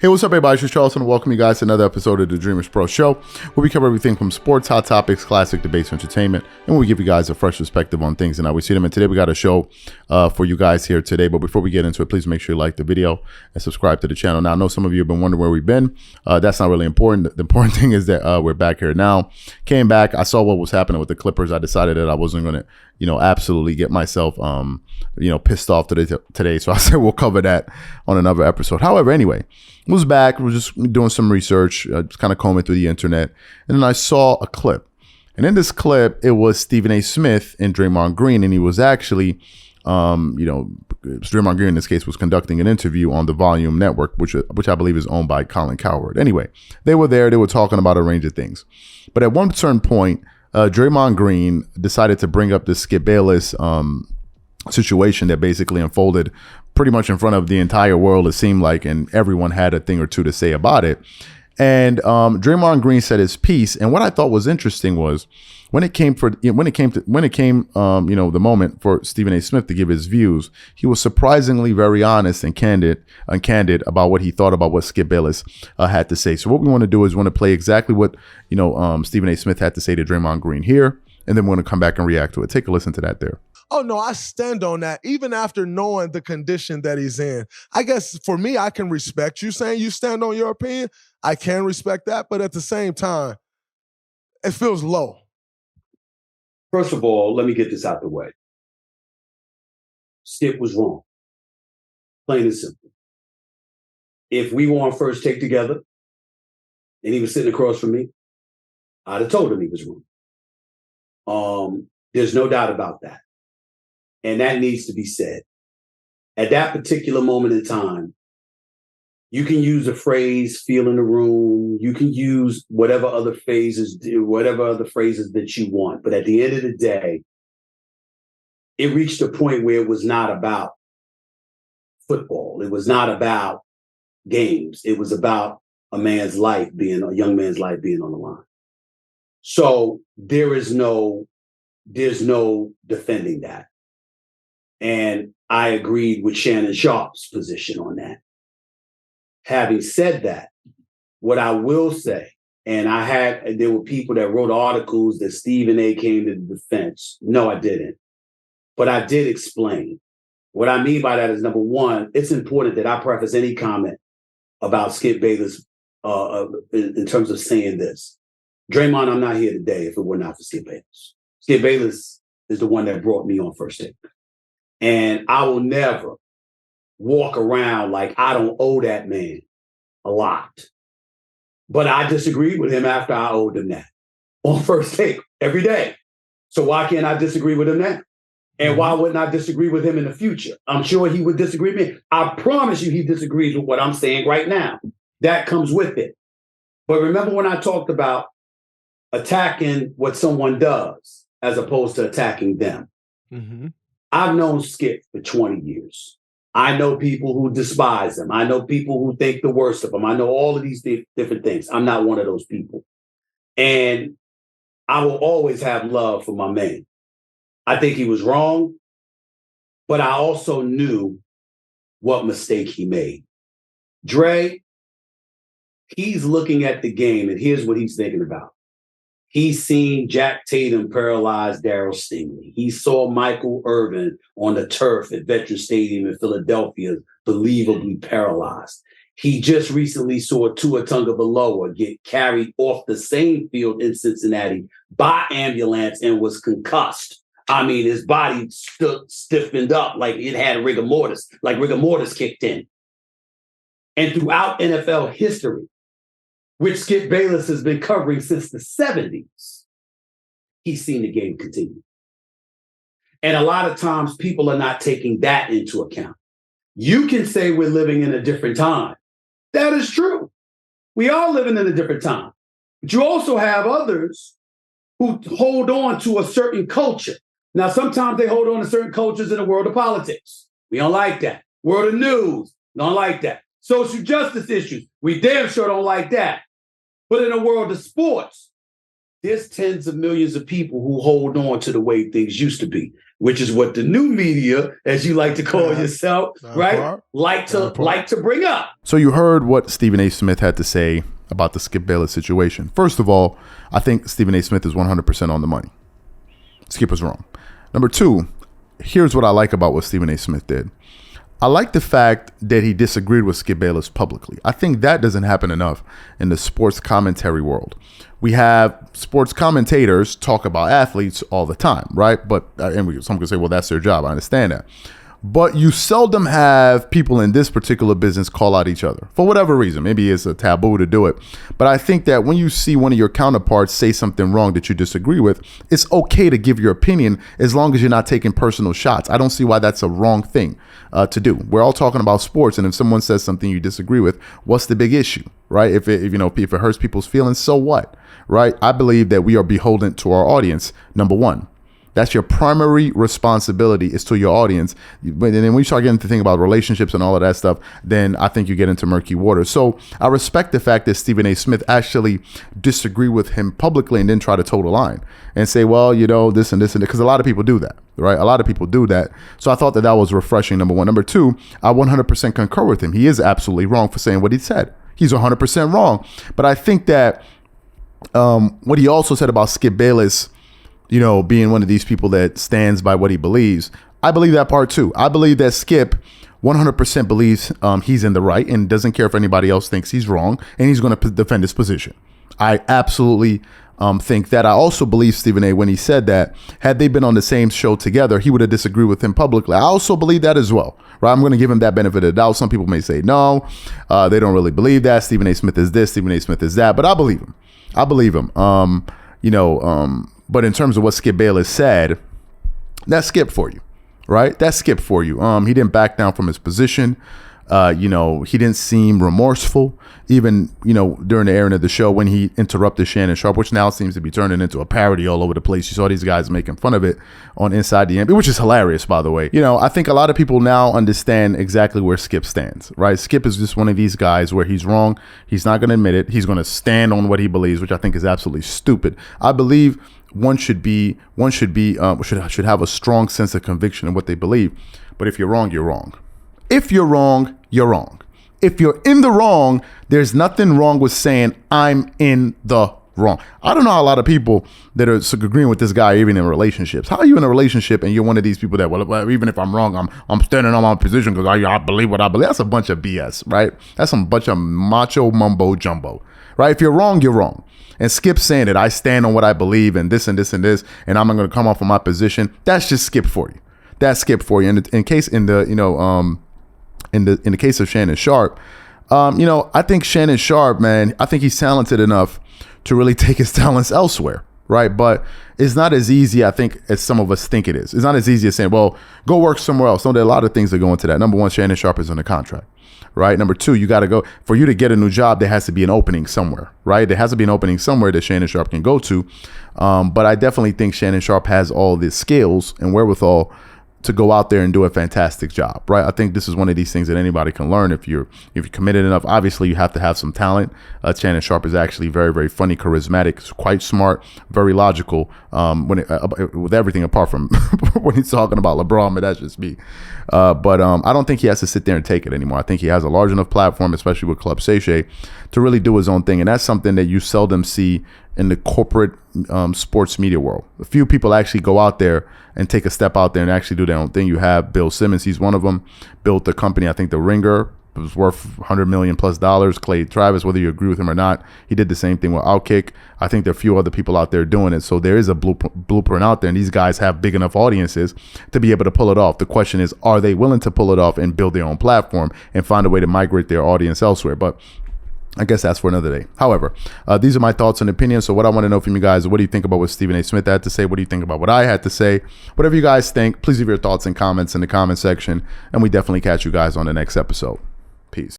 Hey, what's up, everybody? It's just Charleston. Welcome you guys to another episode of the Dreamerspro Show, where we cover everything from sports, hot topics, classic debates, entertainment, and we give you guys a fresh perspective on things and how we see them. And today we got a show for you guys here today. But before we get into it, please make sure you like the video and subscribe to the channel. Now, I know some of you have been wondering where we've been. That's not really important. The important thing is that we're back here now. Came back. I saw what was happening with the Clippers. I decided that I wasn't going to, absolutely get myself, pissed off today. So I said we'll cover that on another episode. However, anyway, was back. Was just doing some research, just kind of combing through the internet, and then I saw a clip. And in this clip, it was Stephen A. Smith and Draymond Green, and he was actually, Draymond Green in this case was conducting an interview on the Volume Network, which I believe is owned by Colin Cowherd. Anyway, they were there. They were talking about a range of things, but at one certain point, Draymond Green decided to bring up this Skip Bayless situation that basically unfolded pretty much in front of the entire world, it seemed like, and everyone had a thing or two to say about it. And Draymond Green said his piece, and what I thought was interesting was when it came the moment for Stephen A. Smith to give his views, he was surprisingly very honest and candid about what he thought about what Skip Bayless had to say. So what we want to do is want to play exactly what Stephen A. Smith had to say to Draymond Green here, and then we're going to come back and react to it. Take a listen to that there. Oh, no, I stand on that, even after knowing the condition that he's in. I guess for me, I can respect you saying you stand on your opinion. I can respect that, but at the same time, it feels low. First of all, let me get this out the way. Skip was wrong. Plain and simple. If we were on first take together and he was sitting across from me, I'd have told him he was wrong. There's no doubt about that. And that needs to be said. At that particular moment in time, you can use a phrase, feel in the room. You can use whatever other phrases that you want. But at the end of the day, it reached a point where it was not about football. It was not about games. It was about a young man's life being on the line. So there's no defending that. And I agreed with Shannon Sharp's position on that. Having said that, what I will say, and there were people that wrote articles that Stephen A. came to the defense. No, I didn't. But I did explain. What I mean by that is, number one, it's important that I preface any comment about Skip Bayless in terms of saying this. Draymond, I'm not here today if it were not for Skip Bayless. Skip Bayless is the one that brought me on First Take. And I will never walk around like I don't owe that man a lot. But I disagreed with him after I owed him that on First Take every day. So why can't I disagree with him now? And why wouldn't I disagree with him in the future? I'm sure he would disagree with me. I promise you he disagrees with what I'm saying right now. That comes with it. But remember when I talked about attacking what someone does as opposed to attacking them? Mm-hmm. I've known Skip for 20 years. I know people who despise him. I know people who think the worst of him. I know all of these different things. I'm not one of those people. And I will always have love for my man. I think he was wrong, but I also knew what mistake he made. Dre, he's looking at the game, and here's what he's thinking about. He's seen Jack Tatum paralyze Darryl Stingley. He saw Michael Irvin on the turf at Veterans Stadium in Philadelphia, believably paralyzed. He just recently saw Tua Tagovailoa get carried off the same field in Cincinnati by ambulance and was concussed. I mean, his body stiffened up like it had rigor mortis kicked in. And throughout NFL history, which Skip Bayless has been covering since the 70s, he's seen the game continue. And a lot of times people are not taking that into account. You can say we're living in a different time. That is true. We are living in a different time. But you also have others who hold on to a certain culture. Now, sometimes they hold on to certain cultures in the world of politics. We don't like that. World of news, don't like that. Social justice issues, we damn sure don't like that. But in the world of sports, there's tens of millions of people who hold on to the way things used to be. which is what the new media, as you like to call yourself, right, like to bring up. So you heard what Stephen A. Smith had to say about the Skip Bayless situation. First of all, I think Stephen A. Smith is 100% on the money. Skip was wrong. Number two, here's what I like about what Stephen A. Smith did. I like the fact that he disagreed with Skip Bayless publicly. I think that doesn't happen enough in the sports commentary world. We have sports commentators talk about athletes all the time, right? But some could say, well, that's their job. I understand that. But you seldom have people in this particular business call out each other for whatever reason. Maybe it's a taboo to do it. But I think that when you see one of your counterparts say something wrong that you disagree with, it's okay to give your opinion as long as you're not taking personal shots. I don't see why that's a wrong thing to do. We're all talking about sports, and if someone says something you disagree with, what's the big issue, right? If it hurts people's feelings, so what, right? I believe that we are beholden to our audience, number one. That's your primary responsibility, is to your audience. But then when you start getting to think about relationships and all of that stuff, then I think you get into murky waters. So I respect the fact that Stephen A. Smith actually disagreed with him publicly and then try to toe the line and say, well, this and this and that, because a lot of people do that, right? A lot of people do that. So I thought that was refreshing, number one. Number two, I 100% concur with him. He is absolutely wrong for saying what he said. He's 100% wrong. But I think that what he also said about Skip Bayless, being one of these people that stands by what he believes, I believe that part too. I believe that Skip 100% believes he's in the right and doesn't care if anybody else thinks he's wrong, and he's going to defend his position. I absolutely think that. I also believe Stephen A. when he said that, had they been on the same show together, he would have disagreed with him publicly. I also believe that as well, right? I'm going to give him that benefit of the doubt. Some people may say no, they don't really believe that. Stephen A. Smith is this, Stephen A. Smith is that, but I believe him. But in terms of what Skip Bayless said, that's Skip for you, right? That's Skip for you. He didn't back down from his position. He didn't seem remorseful, even, during the airing of the show when he interrupted Shannon Sharpe, which now seems to be turning into a parody all over the place. You saw these guys making fun of it on Inside the NBA, which is hilarious, by the way. I think a lot of people now understand exactly where Skip stands, right? Skip is just one of these guys where he's wrong. He's not going to admit it. He's going to stand on what he believes, which I think is absolutely stupid. I believe one should have a strong sense of conviction in what they believe. But if you're wrong, you're wrong. If you're wrong, you're wrong. If you're in the wrong, there's nothing wrong with saying I'm in the wrong. I don't know how a lot of people that are agreeing with this guy, even in relationships. How are you in a relationship and you're one of these people that, well, even if I'm wrong, I'm standing on my position because I believe what I believe. That's a bunch of BS, right? That's some bunch of macho mumbo jumbo, right? If you're wrong, you're wrong. And Skip saying that I stand on what I believe and this and this and this, and I'm not going to come off of my position. That's just Skip for you. That's Skip for you. And in the case of Shannon Sharpe, I think Shannon Sharpe, man, I think he's talented enough to really take his talents elsewhere, right? But it's not as easy, I think, as some of us think it is. It's not as easy as saying, well, go work somewhere else. No, there are a lot of things that go into that. Number one, Shannon Sharpe is on a contract, right? Number two, you got to go, for you to get a new job, there has to be an opening somewhere, right? There has to be an opening somewhere that Shannon Sharpe can go to. But I definitely think Shannon Sharpe has all the skills and wherewithal to go out there and do a fantastic job, right? I think this is one of these things that anybody can learn if you're committed enough. Obviously, you have to have some talent. Shannon Sharpe is actually very, very funny, charismatic, quite smart, very logical with everything apart from when he's talking about LeBron, but that's just me. But I don't think he has to sit there and take it anymore. I think he has a large enough platform, especially with Club Shay, to really do his own thing. And that's something that you seldom see in the corporate sports media world. A few people actually go out there and take a step out there and actually do their own thing. You have Bill Simmons. He's one of them. Built the company, I think The Ringer. It was worth $100 million plus. Clay Travis, whether you agree with him or not, he did the same thing with Outkick. I think there are a few other people out there doing it. So there is a blueprint out there, and these guys have big enough audiences to be able to pull it off. The question is, are they willing to pull it off and build their own platform and find a way to migrate their audience elsewhere? But I guess that's for another day. However, these are my thoughts and opinions. So what I want to know from you guys is, what do you think about what Stephen A. Smith had to say? What do you think about what I had to say? Whatever you guys think, please leave your thoughts and comments in the comment section. And we definitely catch you guys on the next episode. Peace.